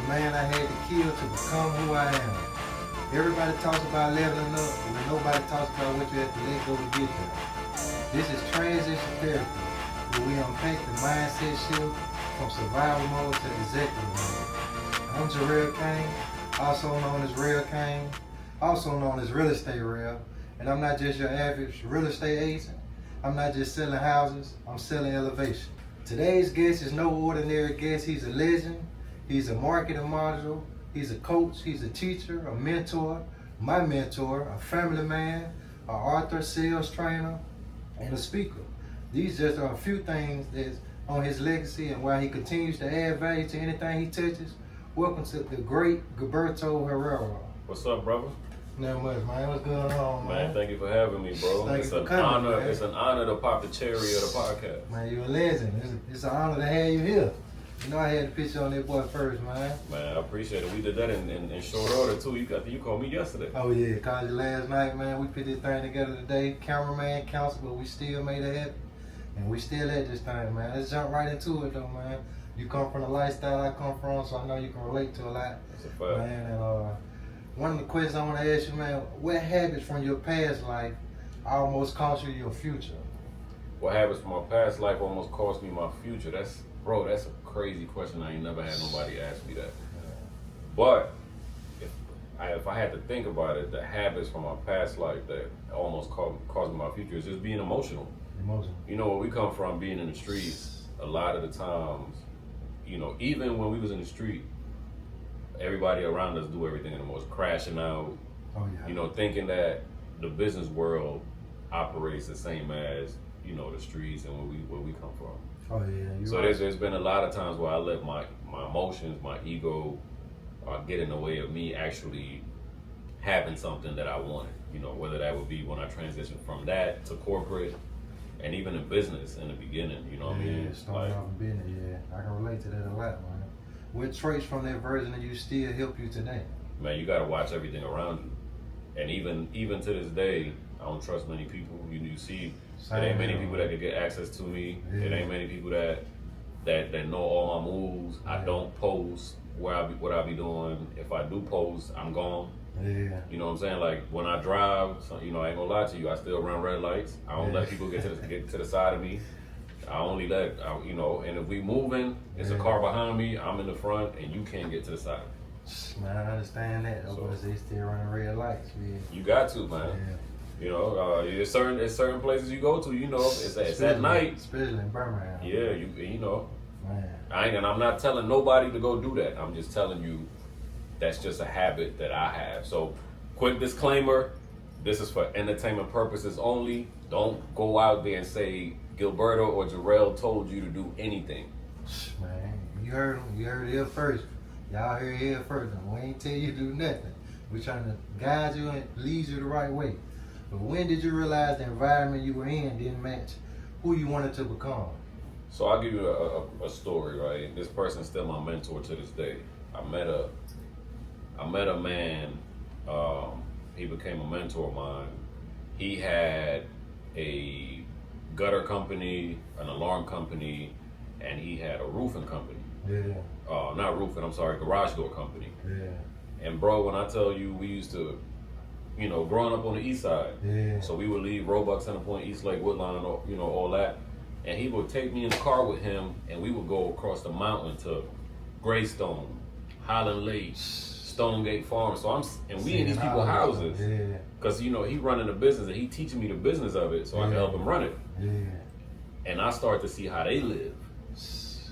man I had to kill to become who I am. Everybody talks about leveling up, but nobody talks about what you have to let go to get there. This is transition therapy, where we unpack the mindset shift from survival mode to executive mode. I'm Jarrell Kane, also known as Real Kane, also known as Real Estate Real, and I'm not just your average real estate agent. I'm not just selling houses, I'm selling elevation. Today's guest is no ordinary guest. He's a legend, he's a marketing module, he's a coach, he's a teacher, a mentor, my mentor, a family man, an author, sales trainer, and a speaker. These just are a few things that's on his legacy and why he continues to add value to anything he touches. Welcome to the great Gilberto Herrera. What's up, brother? Not much, man. What's going on, Man, thank you for having me, bro. Thank It's you an for coming, honor. man. It's an honor to pop the cherry of the podcast. Man, you're a legend. It's an honor to have you here. You know I had to put you on that boy first, man. Man, I appreciate it. We did that in short order too. You called me yesterday. Oh yeah, called you last night, man. We put this thing together today. Cameraman, counsel, but we still made it happen. And we still at this thing, man. Let's jump right into it though, man. You come from the lifestyle I come from, so I know you can relate to a lot. That's a fact. Man, and one of the questions I want to ask you, man, what habits from your past life almost cost you your future? What habits from my past life almost cost me my future? That's a crazy question. I ain't never had nobody ask me that. But if I had to think about it, the habits from my past life that almost caused me my future is just being emotional. Emotional. You know, where we come from, being in the streets, a lot of the times, you know, even when we was in the street, everybody around us do everything in the most crashing out, Oh yeah. you know, thinking that the business world operates the same as, you know, the streets and where we come from. Oh yeah. You're So right. there's been a lot of times where I let my emotions, my ego, get in the way of me actually having something that I wanted. You know, whether that would be when I transitioned from that to corporate, and even in business in the beginning. You know what I mean? Yeah, starting off in business, yeah. I can relate to that a lot, man. What traits from that version of you still help you today? Man, you got to watch everything around you. And even to this day, I don't trust many people. You see, it ain't many people that can get access to me. Yeah. It ain't many people that know all my moves. I Yeah. don't post what I be doing. If I do post, I'm gone. Yeah. You know what I'm saying? Like when I drive, so, you know, I ain't gonna lie to you. I still run red lights. I don't Yeah. let people get to the side of me. I only let you know. And if we moving, it's a Yeah. car behind me. I'm in the front, and you can't get to the side. Man, I understand that. Though, but they still running red lights, man. You got to, man. Yeah. You know, there's certain places you go to. You know, it's at night. Especially in Birmingham. Yeah, you know. Man. And I'm not telling nobody to go do that. I'm just telling you that's just a habit that I have. So, quick disclaimer: this is for entertainment purposes only. Don't go out there and say Gilberto or Jarrell told you to do anything. Man, you heard him. You heard it here first. Y'all heard it here first. We ain't tell you to do nothing. We're trying to guide you and lead you the right way. But when did you realize the environment you were in didn't match who you wanted to become? So I'll give you a story, right? This person's still my mentor to this day. I met a man. He became a mentor of mine. He had a gutter company, an alarm company, and he had a roofing company. Yeah. Not roofing, I'm sorry, garage door company. Yeah. And bro, when I tell you, we used to, you know, growing up on the east side. Yeah. So we would leave Roebuck, Center Point, East Lake, Woodline, and all, you know, all that. And he would take me in the car with him, and we would go across the mountain to Greystone, Highland Lake, Stonegate Farm. So we in these people's houses. Yeah. Because, you know, he running the business, and he teaching me the business of it, so I can help him run it. Yeah. And I start to see how they live.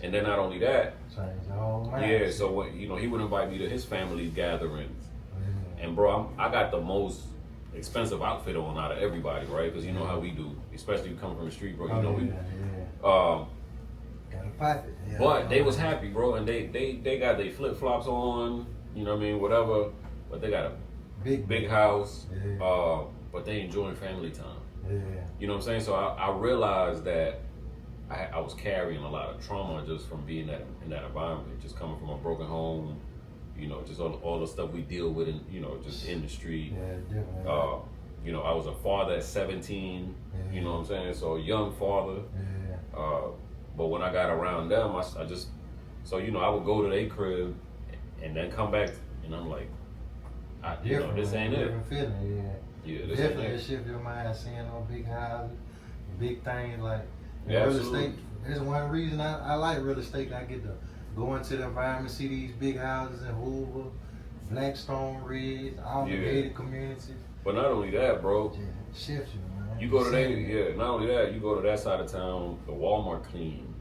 And then not only that, Change the whole mind. yeah, so when, you know, he would invite me to his family gatherings. Yeah. And bro, I got the most expensive outfit on out of everybody, right? Because you know how we do, especially coming from the street, bro. You know yeah. we. Got a pocket. Yeah. But they was happy, bro, and they got their flip flops on, you know what I mean, whatever. But they got a big house, Yeah. but they enjoying family time. Yeah. You know what I'm saying? So I realized that I was carrying a lot of trauma just from being in that environment, just coming from a broken home, you know, just all the stuff we deal with, in, you know, just in the street. Yeah, definitely. You know, I was a father at 17, you know what I'm saying? So a young father. Yeah. But when I got around them, I just, so, you know, I would go to their crib and then come back and I'm like, this ain't it. Different feeling, Yeah, this definitely ain't it. shift your mind seeing those big houses, big things like Yeah, real absolutely. estate. That's one reason I like real estate. I get to go into the environment, see these big houses in Hoover, Blackstone Ridge, all the Yeah. gated communities. But not only that, bro, Yeah, shift you, man. you go to that, See it. yeah, not only that, you go to that side of town, the Walmart clean,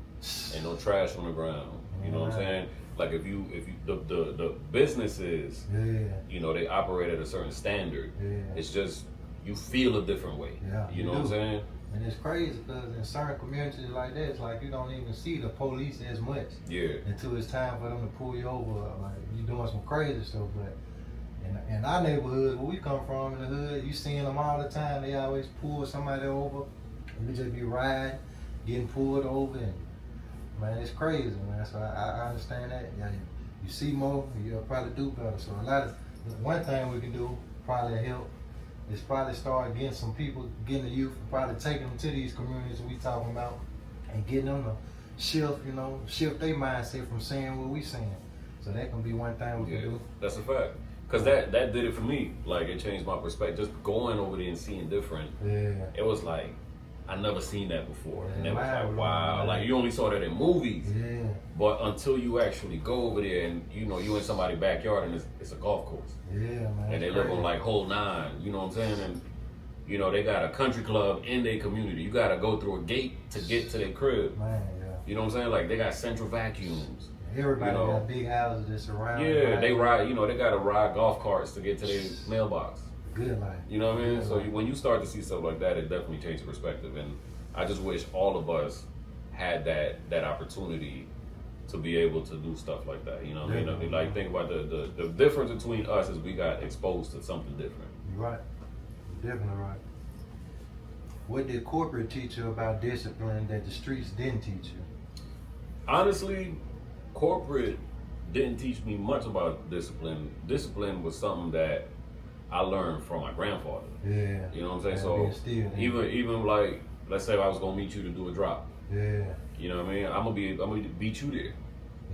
and no trash on the ground. You know what I'm saying? Like if you the businesses, Yeah, they operate at a certain standard. yeah. It's just you feel a different way. Yeah, You you know what I'm do. saying? And it's crazy because in certain communities like that, it's like you don't even see the police as much Yeah. until it's time for them to pull you over. Like you doing some crazy stuff, but in our neighborhood where we come from in the hood, you seeing them all the time. They always pull somebody over. We just be riding, getting pulled over, and man, it's crazy, man. So I understand that. Yeah, you see more, you'll probably do better. So one thing we can do probably help is probably start getting some people, getting the youth, probably taking them to these communities we talking about, and getting them to shift their mindset from saying what we saying. So that can be one thing we can do. That's a fact. Cause that did it for me. Like it changed my perspective. Just going over there and seeing different. Yeah. It was like I never seen that before. Yeah, And it was wow, like, wow. man. Like you only saw that in movies. Yeah. But until you actually go over there and you in somebody's backyard and it's a golf course. Yeah, man. And they live on like hole 9, you know what I'm saying? And they got a country club in their community. You gotta go through a gate to get to their crib. Man, yeah. You know what I'm saying? Like they got central vacuums. Everybody You know. got big houses that surround. Yeah, they ride, they gotta ride golf carts to get to their mailbox. Good life. You know what I mean? Good So life. when you start to see stuff like that, it definitely changes perspective. And I just wish all of us had that opportunity to be able to do stuff like that. You know what I mean? Definitely. Like think about the difference between us is we got exposed to something different. You're right. You're definitely right. What did corporate teach you about discipline that the streets didn't teach you? Honestly, corporate didn't teach me much about discipline. Discipline was something that I learned from my grandfather. Yeah. You know what I'm saying? Yeah, So being still, yeah. even like let's say I was gonna meet you to do a drop. Yeah. You know what I mean? I'm gonna beat you there.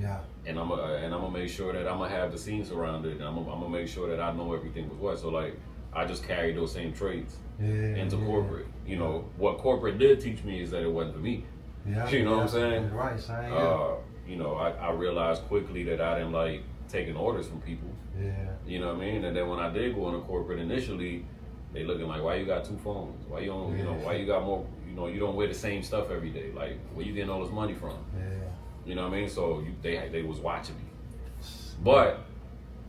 Yeah. And I'm gonna make sure that I'm gonna have the scene surrounded, and I'm gonna make sure that I know everything was what. So like, I just carried those same traits into corporate. You know, what corporate did teach me is that it wasn't for me. Yeah. You know what I'm saying? You're right, same here. I realized quickly that I didn't like taking orders from people. Yeah. You know what I mean? And then when I did go into corporate initially, they looking like, why you got 2 phones? Why you don't, why you got more? You don't wear the same stuff every day. Like, where you getting all this money from? Yeah. You know what I mean? So they was watching me. But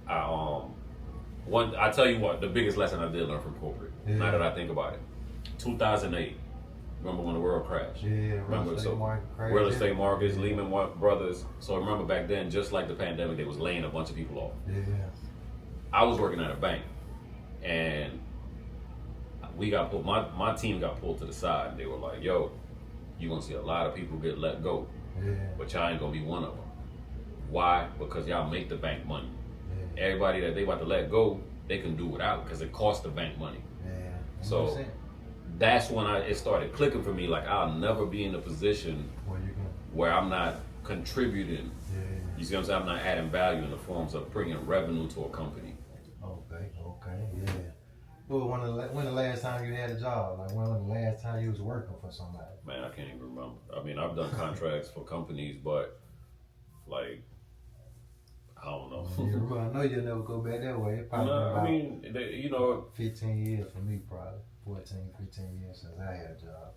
I tell you what, the biggest lesson I did learn from corporate. Yeah. Now that I think about it, 2008. Remember when the world crashed? Yeah. Remember, so real estate markets, Lehman Brothers. So remember back then, just like the pandemic, they was laying a bunch of people off. Yeah. I was working at a bank, and we got pulled. My team got pulled to the side, and they were like, "Yo, you gonna see a lot of people get let go, Yeah. but y'all ain't gonna be one of them. Why? Because y'all make the bank money. Yeah. Everybody that they about to let go, they can do without because it costs the bank money. Yeah. So 100%. that's when it started clicking for me. Like I'll never be in a position Where you can. where I'm not contributing. Yeah. You see what I'm saying? I'm not adding value in the forms of bringing revenue to a company. Okay. Yeah. Well, when the last time you had a job? Like when was the last time you was working for somebody? Man, I can't even remember. I mean, I've done contracts for companies, but like, I don't know. I know you'll never go back that way. It probably No, been I mean, 15 years for me, probably 14, 15 years since I had a job.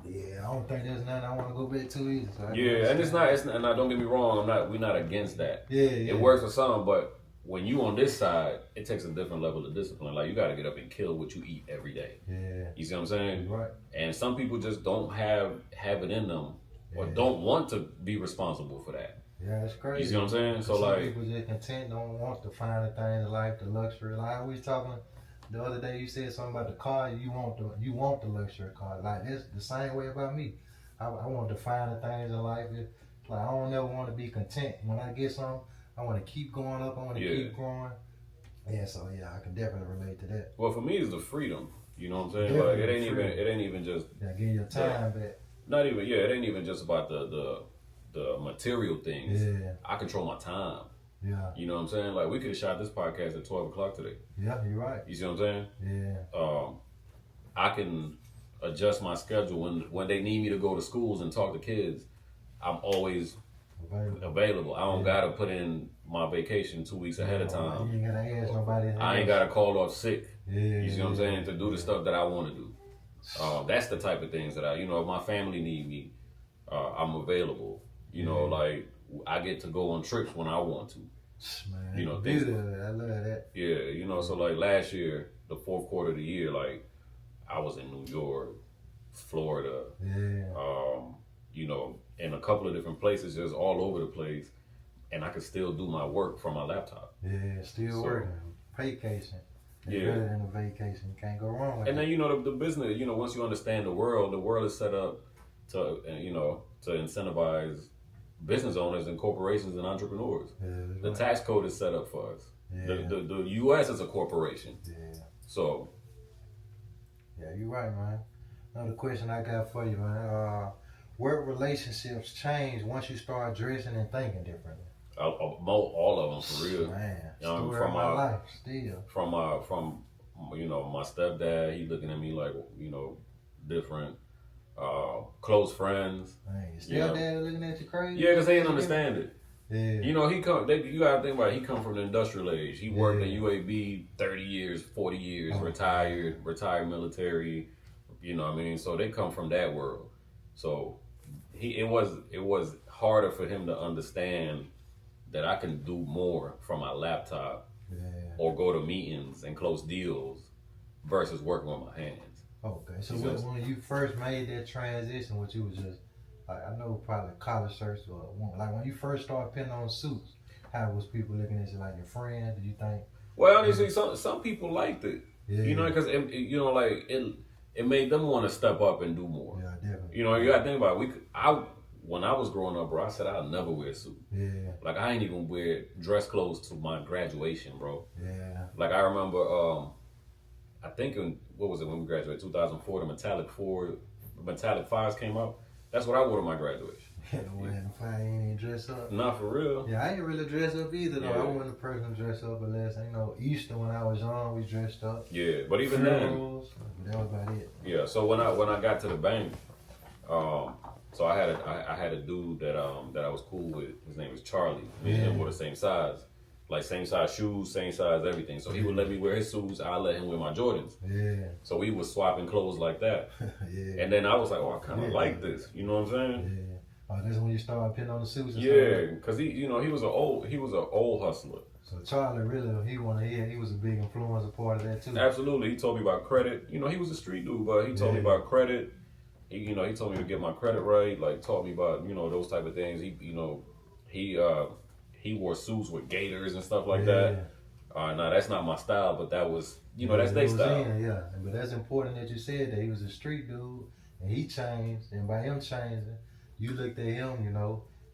Yeah, I don't think there's nothing I want to go back to either. So yeah, and it's not. And don't get me wrong. We're not against that. Yeah. It works for some, but when you on this side, it takes a different level of discipline. Like you got to get up and kill what you eat every day. Yeah. You see what I'm saying? Right. And some people just don't have it in them, or don't want to be responsible for that. Yeah, it's crazy. You see what I'm saying? So some like, people just content, don't want to find the things in life, the luxury. Like we was talking the other day, you said something about the car. You want the luxury car. Like it's the same way about me. I want to find the things in life. Like I don't ever want to be content. When I get something, I want to keep going up. I want to keep growing. Yeah, so I can definitely relate to that. well, for me, it's the freedom. You know what I'm saying? Definitely Like freedom. it ain't even just Yeah, give your time back. not even it ain't even just about the material things. Yeah. I control my time. Yeah. You know what I'm saying? Like we could have shot this podcast at 12 o'clock today. Yeah, you're right. You see what I'm saying? Yeah. I can adjust my schedule when they need me to go to schools and talk to kids. I'm always available. I don't gotta put in my vacation 2 weeks ahead of time. You ain't gotta ask nobody. I ain't gotta call off sick. Yeah. You see what I'm saying? To do the stuff that I want to do. That's the type of things that if my family need me, I'm available. You know, like I get to go on trips when I want to. Man, you know, I love that. Yeah, you know, so like last year, the fourth quarter of the year, like I was in New York, Florida, you know, in a couple of different places, just all over the place, and I could still do my work from my laptop. Yeah, still working. Vacation. It's better than a vacation. You can't go wrong with And then, you know, the business, you know, once you understand the world is set up to, you know, to incentivize business owners and corporations and entrepreneurs. The tax code is set up for us. The U.S. is a corporation. So. Yeah, you're right, man. Another question I got for you, man. Work relationships change once you start dressing and thinking differently. All of them, for real. Man, from my life, still. From you know, my stepdad, he looking at me like, you know, different. Close friends. Man, your stepdad looking at you crazy? Yeah, because they didn't understand it. Yeah. You know, you gotta think about it. He come from the industrial age. He worked in UAB 30 years, 40 years, retired military. You know what I mean? So they come from that world. So it was harder for him to understand that I can do more from my laptop or go to meetings and close deals versus working with my hands. Okay, so when you first made that transition, what you was just, I know probably college shirts or like when you first started pinning on suits, how was people looking at you, like your friends? Did you think? Well, honestly, some people liked it. Yeah. You know, because you know, like it made them want to step up and do more. Yeah, definitely. You know, you gotta think about it. When I was growing up, bro, I said I'll never wear a suit. Yeah. Like I ain't even wear dress clothes to my graduation, bro. Yeah. Like I remember, I think what was it when we graduated? 2004, the Metallic 5s came out. That's what I wore to my graduation. When the fire ain't even dress up. Not for real. Yeah, I ain't really dress up either though. I wasn't a person to dress up unless, you know, Easter when I was young, we dressed up. Yeah, but even then, that was about it. Yeah, so when I got to the bank, so I had a dude that I was cool with. His name was Charlie. Me and him were the same size. Like same size shoes, same size everything. So he would let me wear his shoes, I let him wear my Jordans. Yeah. So we was swapping clothes like that. Yeah. And then I was like, oh, I kind of like this. You know what I'm saying? Yeah. Oh, that's when you started pinning on the suits. Yeah, because he was an old hustler. So Charlie really, he was a big influence, a part of that too. Absolutely, he told me about credit. You know, he was a street dude, but he told me about credit. He told me to get my credit right. Like taught me about those type of things. He wore suits with gaiters and stuff like that. Now that's not my style, but that was that's their style. But that's important that you said that he was a street dude and he changed, and by him changing, you looked at him,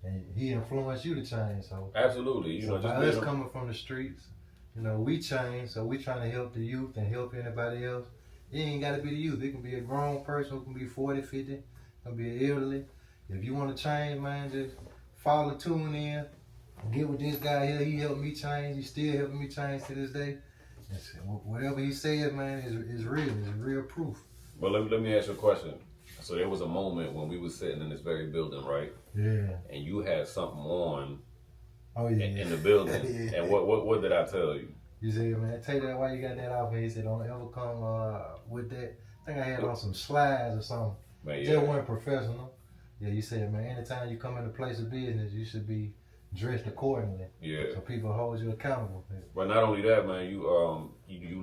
and he influenced you to change. So absolutely, by us coming from the streets, we change. So we trying to help the youth and help anybody else. It ain't got to be the youth. It can be a grown person who can be 40, 50, it can be an elderly. If you want to change, man, just follow, tune in. Get with this guy here. He helped me change. He's still helping me change to this day. Whatever he said, man, is real. It's real proof. Well, let me ask you a question. So there was a moment when we was sitting in this very building, right? Yeah. And you had something on. Oh yeah. In the building. And what did I tell you? You said, man, take that. Why you got that off? And he said, don't ever come with that. I think I had on some slides or something. Man, Just wasn't professional. Yeah, you said, man, anytime you come in a place of business, you should be dressed accordingly. Yeah. So people hold you accountable. But not only that, man, you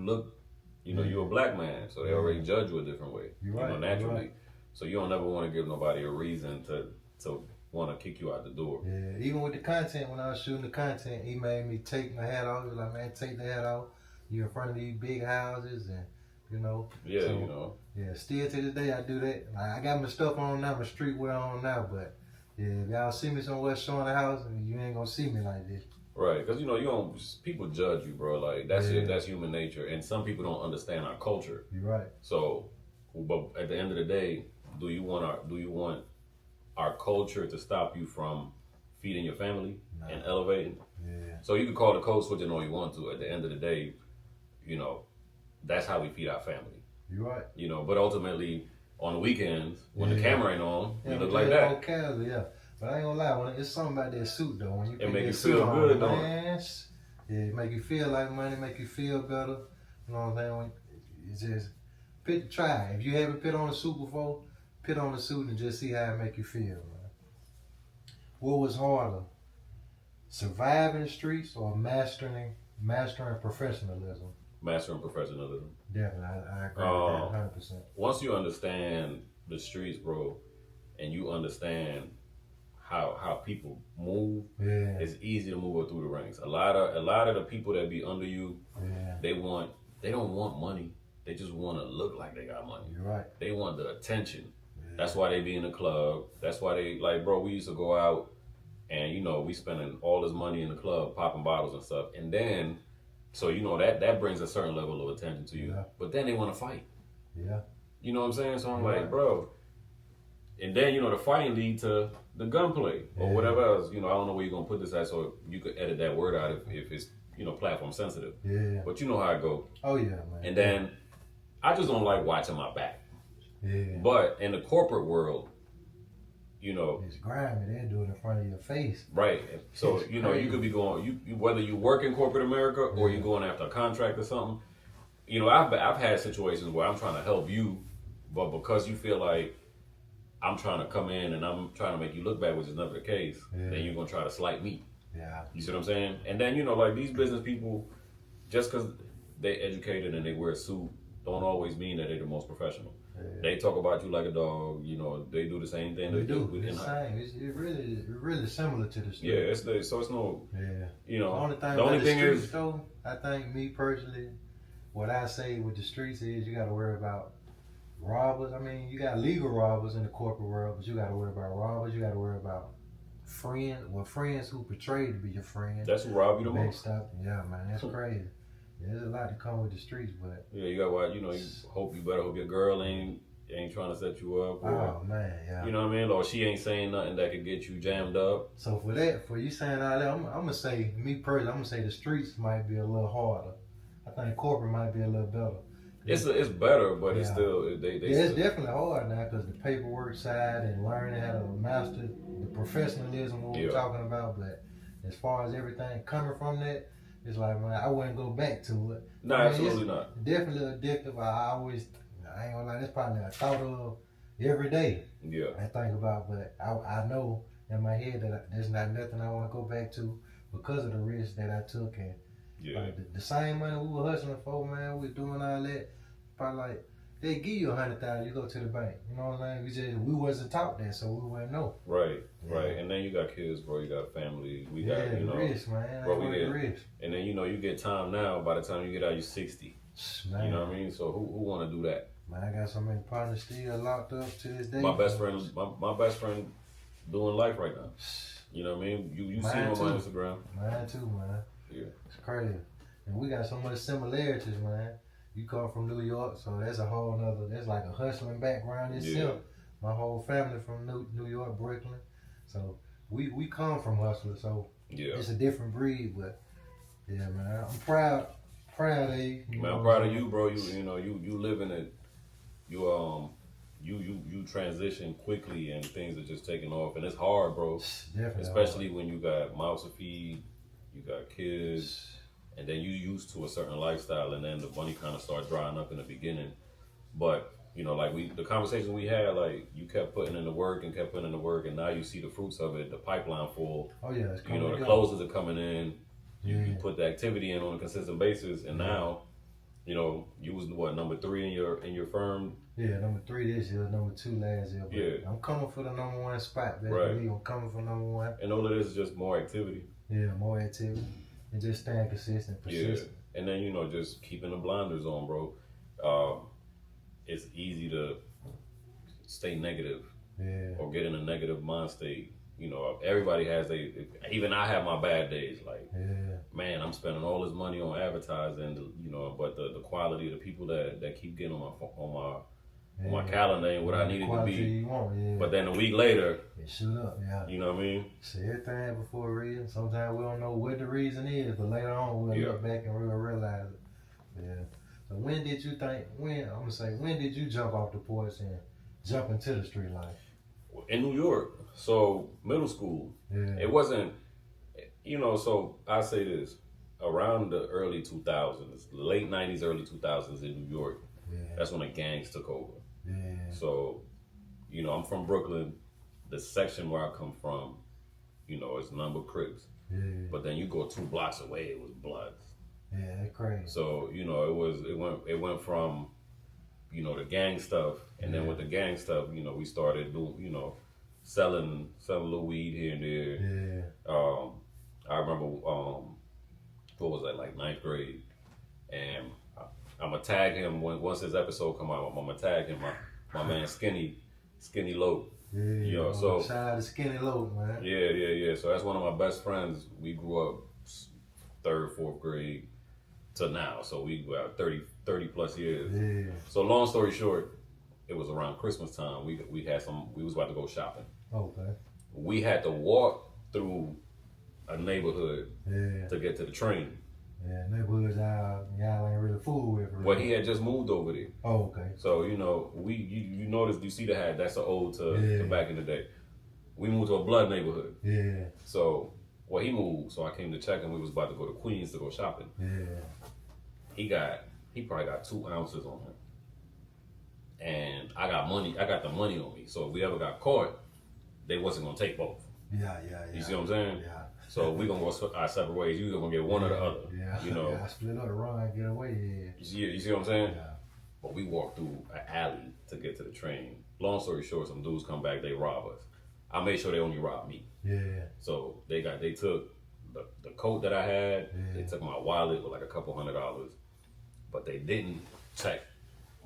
look, you're a black man, so they already judge you a different way. You're right. Naturally. Right. So you don't ever want to give nobody a reason to want to kick you out the door. Yeah. Even with the content, when I was shooting the content, he made me take my hat off. He was like, man, take the hat off. You in front of these big houses and Yeah, so, Yeah, still to this day I do that. Like, I got my stuff on now, my streetwear on now, but yeah, if y'all see me somewhere showing the house, you ain't gonna see me like this. Right, because people judge you, bro. Like that's human nature, and some people don't understand our culture. You're right. So, but at the end of the day, do you want our culture to stop you from feeding your family and elevating? Yeah. So you can call the code switching all you want to. At the end of the day, you know, that's how we feed our family. You right. You know, but ultimately on the weekends when the Yeah. camera ain't on, we Yeah, look but like just that. more casual, yeah. But I ain't gonna lie, when it's something about that suit though. When you put make that you suit feel on, good, don't it? man, yeah, it make you feel like money, make you feel better. You know what I'm saying? It's just try. If you haven't put on a suit before, put on a suit and just see how it make you feel, man. What was harder, surviving the streets or mastering professionalism? Mastering professionalism. Definitely, I agree with that 100%. Once you understand the streets, bro, and you understand how people move, Yeah, it's easy to move up through the ranks. A lot of the people that be under you, yeah, they don't want money. They just want to look like they got money. you're right. They want the attention. Yeah. That's why they be in the club. That's why they like, bro. We used to go out, and you know, we spending all this money in the club, popping bottles and stuff, and then, so you know that brings a certain level of attention to you. Yeah. But then they want to fight. Yeah. You know what I'm saying? So I'm Right. like, bro. And then, you know, the fighting lead to the gunplay or Yeah. whatever else. You know, I don't know where you're going to put this at, so you could edit that word out if it's, you know, platform sensitive. Yeah. But you know how it go. Oh yeah, man. And then I just don't like watching my back. Yeah. But in the corporate world, you know, It's grimy. They do it in front of your face. right. So, It's you know, you crazy. could be going, you whether you work in corporate America or Yeah. you're going after a contract or something. You know, I've had situations where I'm trying to help you, but because you feel like I'm trying to come in and I'm trying to make you look bad, which is never the case, Yeah. then you're going to try to slight me. Yeah. You see what I'm saying? And then, you know, like these business people, just because they educated and they wear a suit, don't always mean that they're the most professional. Yeah. They talk about you like a dog. You know, they do the same thing They they do. do. It's the same. It's really similar to the street. Yeah, so it's no, Yeah. you know, The only thing the only about thing the streets, is, though, I think me personally, what I say with the streets is you got to worry about robbers. I mean, you got legal robbers in the corporate world, but you got to worry about robbers. You got to worry about friends who portray to be your friend. that's who rob you the most. Mixed up. Yeah, man, that's crazy. Yeah, there's a lot to come with the streets, but Yeah, you got what, you know, you better hope your girl ain't trying to set you up. Or, oh man, yeah. you know what I mean? Or she ain't saying nothing that could get you jammed up. So for you saying all that, I'm gonna say me personally, I'm gonna say the streets might be a little harder. I think corporate might be a little better. It's better, but it's Yeah. still they Yeah, it's still, definitely hard now because the paperwork side and learning how to master the professionalism what we're Yeah. talking about. But as far as everything coming from that, it's like, man, I wouldn't go back to it. no, I mean, absolutely it's not. Definitely addictive. I ain't gonna lie, that's probably a thought of every day Yeah, I think about. But I know in my head that there's not nothing I want to go back to because of the risk that I took. And yeah, like the same money we were hustling for, man, we doing all that. Probably like they give you $100,000, you go to the bank. You know what I'm saying? We wasn't taught that, so we wouldn't know. right. Yeah. And then you got kids, bro. You got family. We Yeah, got you the know, risk, man. bro, I we want did. the risk. and then you know you get time now. By the time you get out, you're 60. Man, You know what I mean? So who want to do that? man, I got so many partners still locked up to this day. My best friend doing life right now. You know what I mean? You see him Mine on my too. Instagram. Mine too, man. Yeah. It's crazy. And we got so much similarities, man. You come from New York, so that's a whole nother, that's like a hustling background itself. My whole family from New York, Brooklyn. So we come from hustlers, so Yeah. it's a different breed, but yeah, man, I'm proud of you. Man, I'm proud of you, bro. You know you living it. You transition quickly and things are just taking off, and it's hard, bro. Definitely. Especially when you got mouths to feed, you got kids, and then you used to a certain lifestyle, and then the money kind of starts drying up in the beginning. But you know, like the conversation we had, like you kept putting in the work and kept putting in the work, and now you see the fruits of it. The pipeline full. Oh yeah, it's You coming know, the together. closes are coming in. You Yeah. put the activity in on a consistent basis, and now, you know, you was what, number 3 in your firm. Yeah, number 3 this year, number 2 last year. But Yeah. I'm coming for the number 1 spot, baby. Right. I'm coming for number 1. And all of this is just more activity. Yeah, more activity. And just staying consistent, persistent. Yeah. And then, you know, just keeping the blinders on, bro. It's easy to stay negative Yeah. or get in a negative mind state. You know, everybody has even I have my bad days. Like, Yeah. man, I'm spending all this money on advertising, you know, but the quality of the people that keep getting on on my calendar ain't what I needed to Quality be. you want, yeah. But then a week later, it shoot up, yeah. you know what I mean? See, everything happens for a reason. Sometimes we don't know what the reason is, but later on we'll look back and we'll realize it. Yeah. So when did you jump off the porch and jump into the street life? In New York. So middle school. Yeah. It wasn't, so I say this, around the early 2000s, late 90s, early 2000s in New York, that's when the gangs took over. Yeah. So, I'm from Brooklyn. The section where I come from, it's number Crips. Yeah. But then you go 2 blocks away, it was Bloods. Yeah, that's crazy. So, it went from, the gang stuff, and then with the gang stuff, we started doing, selling a little weed here and there. Yeah. I remember, what was that, like 9th grade, and I'm gonna tag him once his episode come out. I'm gonna tag him, my man Skinny Low. Yeah. So shout out to Skinny Low, man. Yeah. So that's one of my best friends. We grew up 3rd, 4th grade to now. So we were 30 plus years. Yeah. So long story short, it was around Christmas time. We was about to go shopping. Okay. We had to walk through a neighborhood Yeah. to get to the train. Yeah, neighborhoods y'all ain't really fool with. Well, he had just moved over there. Oh, okay. So, you notice, you see the hat, that's an ode to back in the day. We moved to a Blood neighborhood. Yeah. So, he moved, so I came to check him. We was about to go to Queens to go shopping. Yeah. He probably got 2 ounces on him. And I got the money on me. So if we ever got caught, they wasn't gonna take both. Yeah. You see what I'm saying? Yeah. So we gonna go our separate ways. You gonna get one or the other. Yeah. Yeah, split up, run, get away. Yeah. You see what I'm saying? Yeah. But we walked through an alley to get to the train. Long story short, some dudes come back, they rob us. I made sure they only robbed me. Yeah. So they took the coat that I had. They took my wallet with like a couple $100, but they didn't check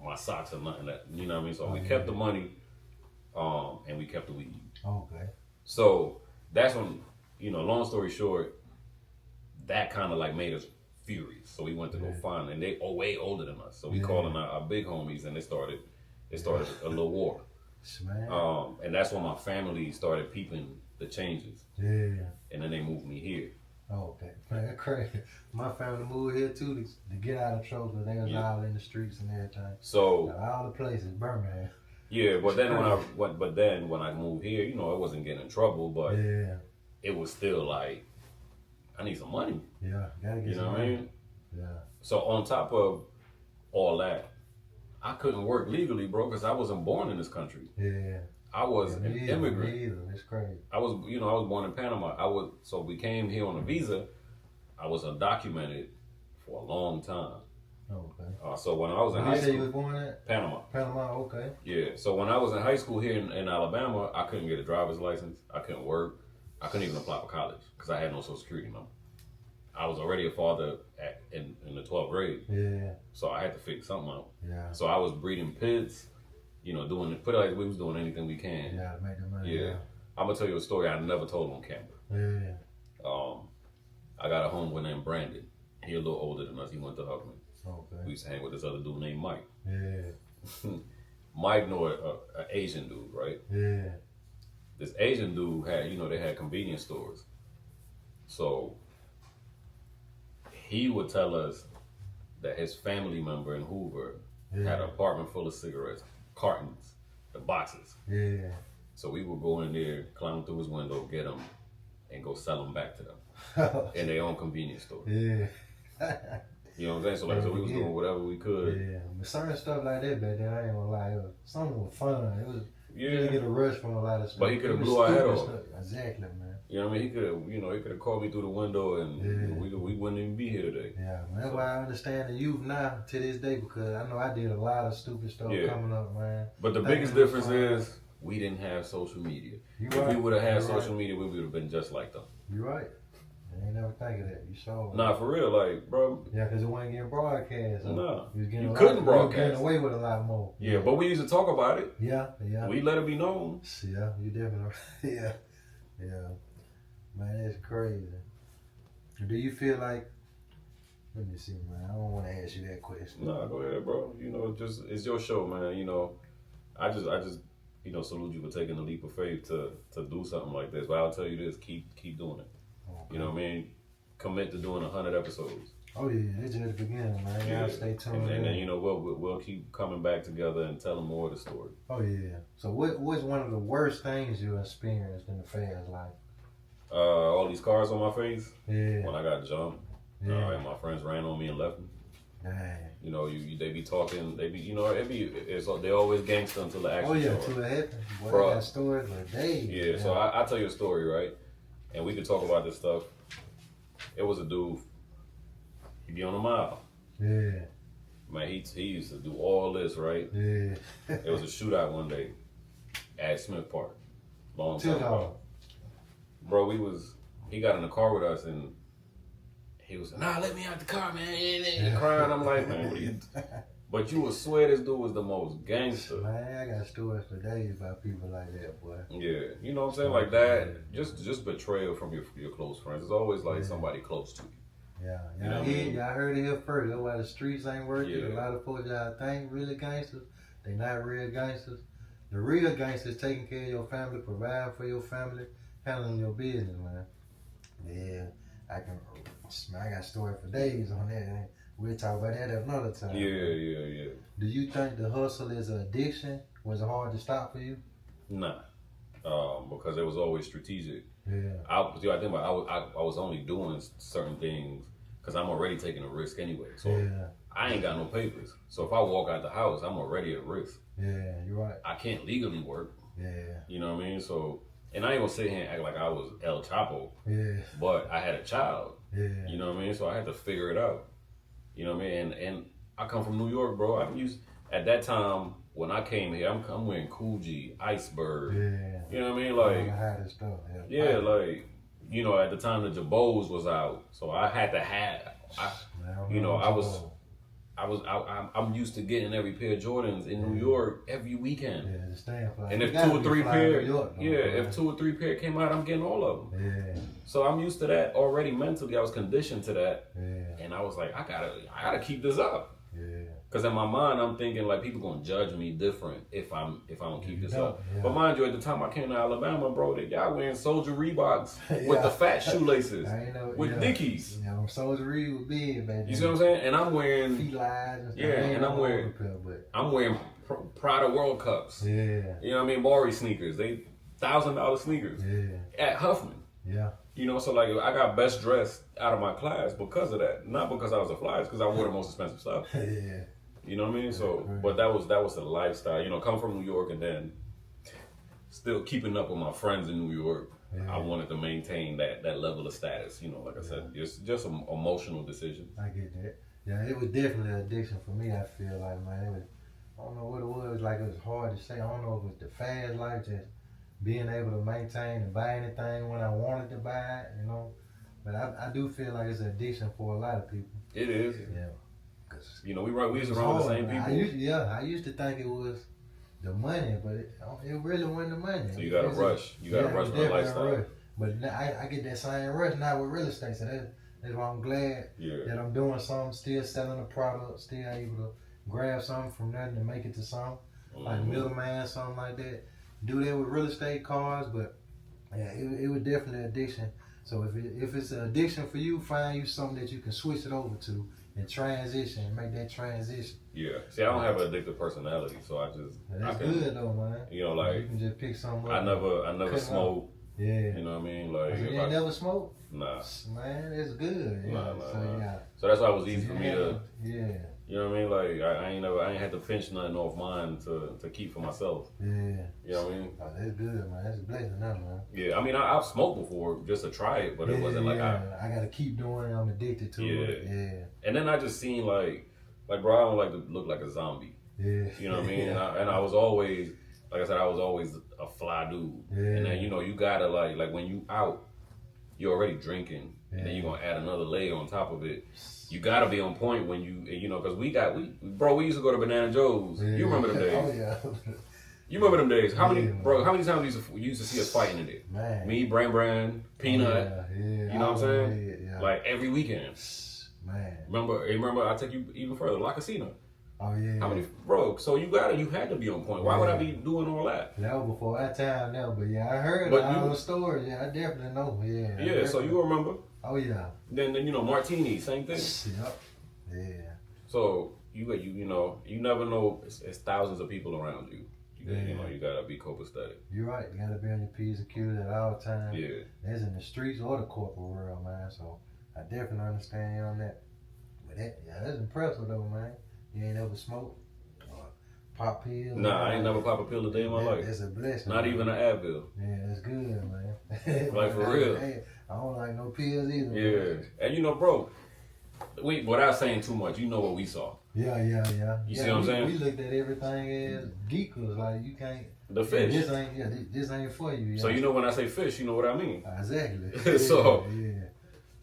my socks or nothing. You know what I mean? So we kept the money, and we kept the weed. Okay. So that's when, long story short, that kind of like made us furious. So we went to go find, and they way older than us. So we calling our big homies, and it started a little war. And that's when my family started peeping the changes. Yeah. And then they moved me here. Okay. Man, that's crazy. My family moved here too to get out of trouble. They was all in the streets and everything. So all the places, Birmingham. Yeah, but then when I moved here, it wasn't getting in trouble, but it was still like, I need some money. Yeah, gotta get some money. What I mean? Yeah. So on top of all that, I couldn't work legally, bro, because I wasn't born in this country. Yeah. I was an immigrant. Me either. It's crazy. I was born in Panama. So we came here on a visa. I was undocumented for a long time. Okay. So when I was in high school, you was born at Panama. Panama, okay. Yeah. So when I was in high school here in Alabama, I couldn't get a driver's license. I couldn't work. I couldn't even apply for college because I had no Social Security number. I was already a father in the 12th grade. Yeah. So I had to figure something out. Yeah. So I was breeding pigs, put it like we was doing anything we can. Yeah, make the money. Yeah. I'm gonna tell you a story I never told on camera. Yeah. I got a homeboy named Brandon. He a little older than us. He went to Huckman. Okay. We used to hang with this other dude named Mike. Yeah. Mike knew an Asian dude, right? Yeah. This Asian dude had, they had convenience stores. So he would tell us that his family member in Hoover had an apartment full of cigarettes, cartons, the boxes. Yeah. So we would go in there, climb through his window, get them, and go sell them back to them in their own convenience store. Yeah. You know what I'm saying? So we was doing whatever we could. Yeah. But certain stuff like that back then, I ain't gonna lie, some was fun. It was. Yeah. You get a rush from a lot of stuff. But he could have blew our head off. Stuff. Exactly, man. You know what I mean? He could have called me through the window, and we wouldn't even be here today. Yeah, man. That's why I understand the youth now to this day, because I know I did a lot of stupid stuff coming up, man. But the biggest difference is we didn't have social media. If we would have had social media, we would have been just like them. You're right. I ain't never think of that. You saw it. Nah, for real, like, bro. Yeah, because it wasn't getting broadcast. So nah. You couldn't broadcast. You getting away with a lot more. Yeah, but we used to talk about it. Yeah. We let it be known. Yeah, you definitely. Yeah. Man, that's crazy. Do you feel like, let me see, man, I don't want to ask you that question. Nah, go ahead, bro. It's your show, man. I just, salute you for taking the leap of faith to do something like this. But I'll tell you this: keep doing it. Okay. You know what I mean? Commit to doing 100 episodes. Oh yeah, it's just the beginning, man. Yeah. Y'all stay tuned. And then we'll keep coming back together and telling more of the story. Oh yeah. So what's one of the worst things you experienced in the fast life? All these cars on my face. Yeah. When I got jumped, and my friends ran on me and left me. Dang. They be talking. They be they always gangster until the action. Oh yeah, starts. till it happens. Boy, Bro. I got stories for days. Yeah. So I'll tell you a story, right? And we can talk about this stuff. It was a dude. He be on a mile. Yeah. Man, he used to do all this, right? Yeah. It was a shootout one day at Smith Park. Long time ago. Bro, he got in the car with us and he was like, nah, let me out the car, man. And crying. I'm like, man, what are you? But you would swear this dude was the most gangster. Man, I got stories for days about people like that, boy. Yeah, you know what I'm saying? Like that, just betrayal from your close friends. It's always like somebody close to you. Yeah, y'all heard it here first. That's why the streets ain't working. Yeah. A lot of folks y'all think really gangsters, they not real gangsters. The real gangsters taking care of your family, providing for your family, handling your business, man. Yeah, I got story for days on that. We'll talk about that another time. Yeah. Do you think the hustle is an addiction? Was it hard to stop for you? Nah, because it was always strategic. Yeah. I was only doing certain things because I'm already taking a risk anyway. So I ain't got no papers. So if I walk out the house, I'm already at risk. Yeah, you're right. I can't legally work. Yeah. You know what I mean? So, and I ain't gonna sit here and act like I was El Chapo. Yeah. But I had a child. Yeah. You know what I mean? So I had to figure it out. You know what I mean? And I come from New York, bro. At that time when I came here, I'm wearing Coogee, Iceberg. Yeah. You know what I mean? Like, I had this stuff. yeah, like, at the time the Jabos was out, so I had to have. I'm used to getting every pair of Jordans in New York every weekend. Yeah, the stamp. And if 2 or 3 pair, if 2 or 3 pair came out, I'm getting all of them. Yeah. So I'm used to that already mentally. I was conditioned to that, Yeah. and I was like, I gotta keep this up. Yeah. Because in my mind, I'm thinking like people gonna judge me different if I don't keep this up. Yeah. But mind you, at the time I came to Alabama, bro, y'all wearing Soldier Reeboks with the fat shoelaces with Dickies. Yeah, Soldier Reed was big, man. You see what I'm saying? And I'm wearing I'm wearing Prada World Cups. Yeah. You know what I mean? Maury sneakers. They $1,000 sneakers. Yeah. At Huffman. Yeah. So like I got best dressed out of my class because of that. Not because I was a flyer, it's because I wore the most expensive stuff. Yeah. You know what I mean? So, but that was the lifestyle. Coming from New York and then still keeping up with my friends in New York. I wanted to maintain that level of status. Like I said, it's just an emotional decision. I get that. Yeah, it was definitely an addiction for me. I feel like, man, I don't know what it was. Like, it was hard to say. I don't know if it was the fast life, just being able to maintain and buy anything when I wanted to buy it. But I do feel like it's an addiction for a lot of people. It is. Yeah. We was around the same people. I used to think it was the money, but it really wasn't the money. So you got to rush. You got to rush for the lifestyle. But I get that same rush now with real estate. So that's why I'm glad that I'm doing something, still selling a product, still able to grab something from nothing to make it to something. Like middleman, something like that. Do that with real estate cars, but yeah, it was definitely an addiction. So if it's an addiction for you, find you something that you can switch it over to and transition and make that transition. Yeah. See, I don't have an addictive personality, so That's good though, man. Like you can just pick something up. I never smoke. Yeah. You know what I mean? Like you ain't never smoke? Nah. Man, that's good. Yeah. Nah. So that's why it was easy for me to. Yeah. You know what I mean? Like I ain't had to pinch nothing off mine to keep for myself. Yeah. You know what I mean? Oh, that's good, man. That's a blessing, now, man. Yeah. I mean, I've smoked before just to try it, but it wasn't like I gotta keep doing it. I'm addicted to it. Yeah. And then I just seen like bro, I don't like to look like a zombie. Yeah. You know what I mean? And I was always, like I said, I was always a fly dude. Yeah. And then you gotta like when you out, you're already drinking, and then you're gonna add another layer on top of it. You gotta be on point when because we used to go to Banana Joe's. You remember them days? Oh yeah. You remember them days? How many times you used to see us fighting in it? Man. Me, Bran, Peanut. Yeah. You know what I'm saying? Yeah. Like every weekend. Man. Remember? I take you even further. La Casina. Oh yeah. How many, bro? So you had to be on point. Why would I be doing all that? That was before our time now, but yeah, I heard all the stories. Yeah, I definitely know. Yeah. Yeah, so you remember? Oh yeah. Then Martini, same thing. Yep. Yeah. So you never know. It's thousands of people around you. You gotta be copacetic. You're right. You gotta be on your P's and Q's at all times. Yeah. That's in the streets or the corporate world, man. So I definitely understand you on that. But that's impressive though, man. You ain't ever smoked or pop pills? Nah, I ain't never popped a pill a day in my life. That's a blessing. Not man. even an Advil. Yeah, that's good, man. Like for real. I don't like no pills either. Yeah. Man. And bro, without saying too much, you know what we saw. Yeah. You see what I'm saying? We looked at everything as geekers, like you can't. The fish. This ain't for you. So when I say fish, you know what I mean. Exactly. So yeah.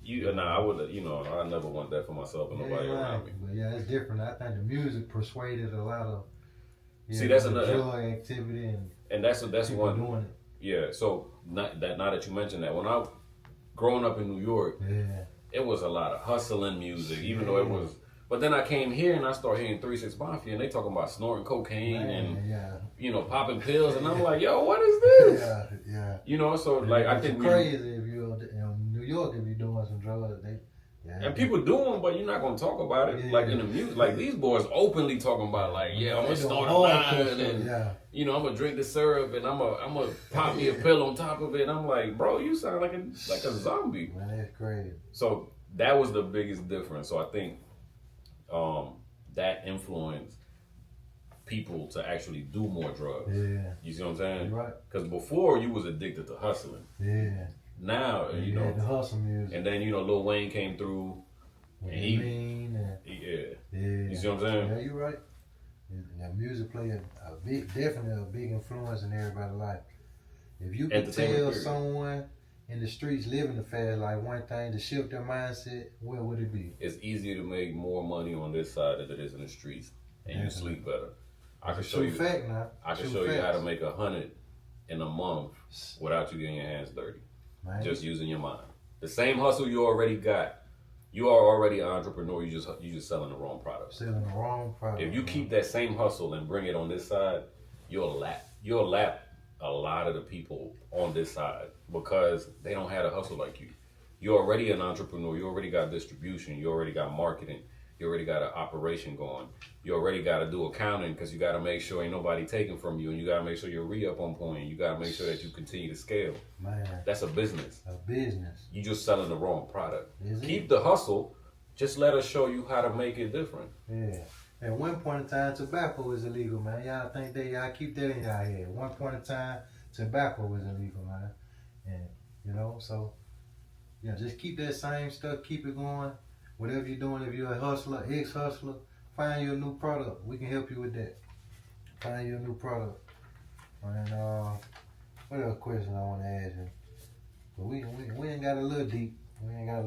I would I never want that for myself and nobody around me. But yeah, it's different. I think the music persuaded a lot of see that's another drug activity and that's one doing it. Yeah. So now that you mentioned that, when I growing up in New York, it was a lot of hustling music, even though it was. But then I came here and I started hearing 3 6 Mafia and they talking about snorting cocaine and popping pills and I'm like, yo, what is this? Yeah. So like I think crazy if you're in New York if you're doing some drugs. And people do them, but you're not gonna talk about it like in the music. Like these boys openly talking about like, I'm gonna start a line and I'm gonna drink the syrup and I'm gonna pop me a pill on top of it. And I'm like, bro, you sound like a zombie. Man, that's crazy. So that was the biggest difference. So I think that influenced people to actually do more drugs. Yeah. You see what I'm saying? You're right. Because before you was addicted to hustling. Yeah. Now you had the hustle music. And then Lil Wayne came through. And you see what I'm saying? Yeah, you're right. Now music played definitely a big influence in everybody's life. If you could tell someone in the streets living the fast life one thing to shift their mindset, what would it be? It's easier to make more money on this side than it is in the streets, and you sleep better. I can show you. I can show you how to make 100 in a month without you getting your hands dirty. Man. Just using your mind. The same hustle you already got. You are already an entrepreneur. You just selling the wrong product. Selling the wrong product. If you keep that same hustle and bring it on this side, you'll lap a lot of the people on this side because they don't have a hustle like you. You're already an entrepreneur. You already got distribution. You already got marketing. You already got an operation going. You already got to do accounting because you got to make sure ain't nobody taking from you, and you got to make sure your re-up on point. You got to make sure that you continue to scale. Man, that's a business. A business. You just selling the wrong product. Keep the hustle. Just let us show you how to make it different. Yeah. At one point in time, tobacco was illegal, man. Y'all think y'all keep that in y'all head. At one point in time, tobacco was illegal, man. And so just keep that same stuff. Keep it going. Whatever you're doing, if you're a hustler, ex-hustler, find you a new product. We can help you with that. Find you a new product. And what other question I want to ask you? But we ain't got a little deep. I think I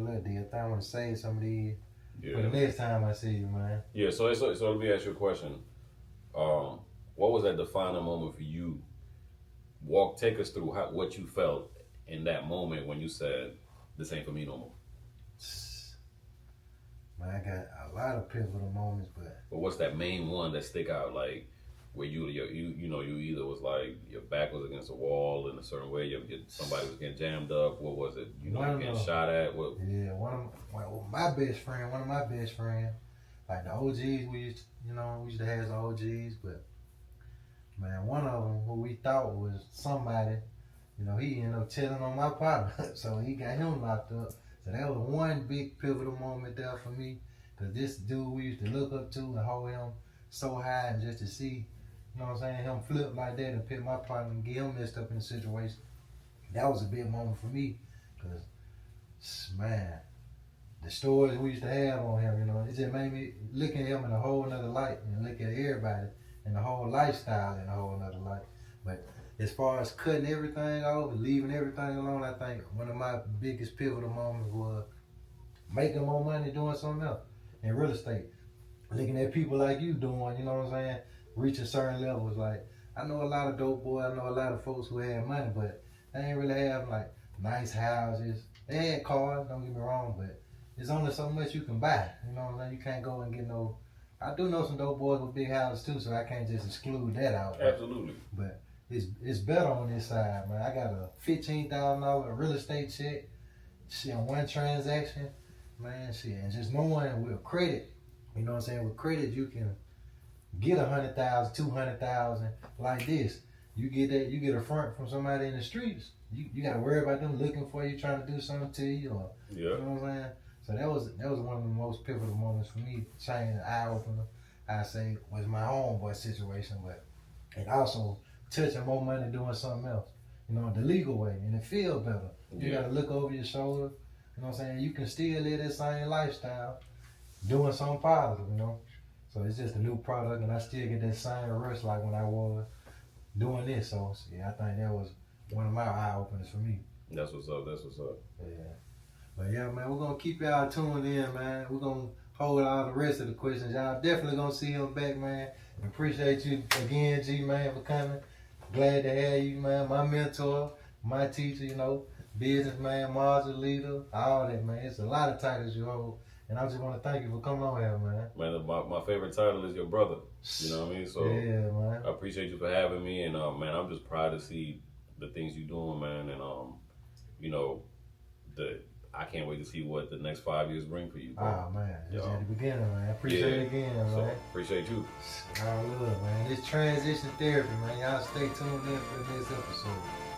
want to save some of these for the next time I see you, man. Yeah. So let me ask you a question. What was that defining moment for you? Take us through what you felt in that moment when you said, "This ain't for me no more." Man, I got a lot of pivotal moments, but what's that main one that stick out? Like where you either was like your back was against a wall in a certain way, somebody was getting jammed up. What was it? Getting shot at. What? Yeah, one of my best friends, like the OGs. We used to have the OGs, but man, one of them who we thought was somebody, he ended up telling on my partner, so he got him locked up. So that was one big pivotal moment there for me, because this dude we used to look up to and hold him so high, and just to see, him flip like that and pick my partner and get him messed up in the situation. That was a big moment for me, because, man, the stories we used to have on him, it just made me look at him in a whole nother light and look at everybody and the whole lifestyle in a whole nother light. But as far as cutting everything off and leaving everything alone, I think one of my biggest pivotal moments was making more money doing something else in real estate. Looking at people like you doing, reaching certain levels. Like, I know a lot of dope boys, I know a lot of folks who had money, but they ain't really have like nice houses. They had cars, don't get me wrong, but there's only so much you can buy. You can't go and get no I do know some dope boys with big houses too, so I can't just exclude that out. Absolutely. But it's better on this side, man. I got a $15,000 real estate check, shit, on one transaction, man, shit, and just knowing with credit, you know what I'm saying? With credit, you can get 100,000, 200,000 like this. You get a front from somebody in the streets. You got to worry about them looking for you, trying to do something to you, or Yeah. you know what I'm saying? So that was one of the most pivotal moments for me, change eye opener. I say was my homeboy situation, but it also touching more money doing something else, you know, the legal way, and it feel better. You Yeah. got to look over your shoulder. You know what I'm saying? You can still live that same lifestyle, doing something positive, you know. So it's just a new product, and I still get that same rush like when I was doing this. So yeah, I think that was one of my eye openers for me. That's what's up. That's what's up. Yeah. But yeah, man, we're gonna keep y'all tuned in, man. We're gonna hold all the rest of the questions. Y'all definitely gonna see him back, man. Appreciate you again, G, man, for coming. Glad to have you, man. My mentor, my teacher, you know, businessman, margin leader, all that, man. It's a lot of titles you hold. And I just want to thank you for coming on here, man. Man, my favorite title is your brother. You know what I mean? So yeah, man. I appreciate you for having me, and man, I'm just proud to see the things you're doing, man, and you know, I can't wait to see what the next 5 years bring for you, bro. Oh man, just Yo. at the beginning, man. Appreciate it again, man. So appreciate you. All love, man. This transition therapy, man. Y'all stay tuned in for the next episode.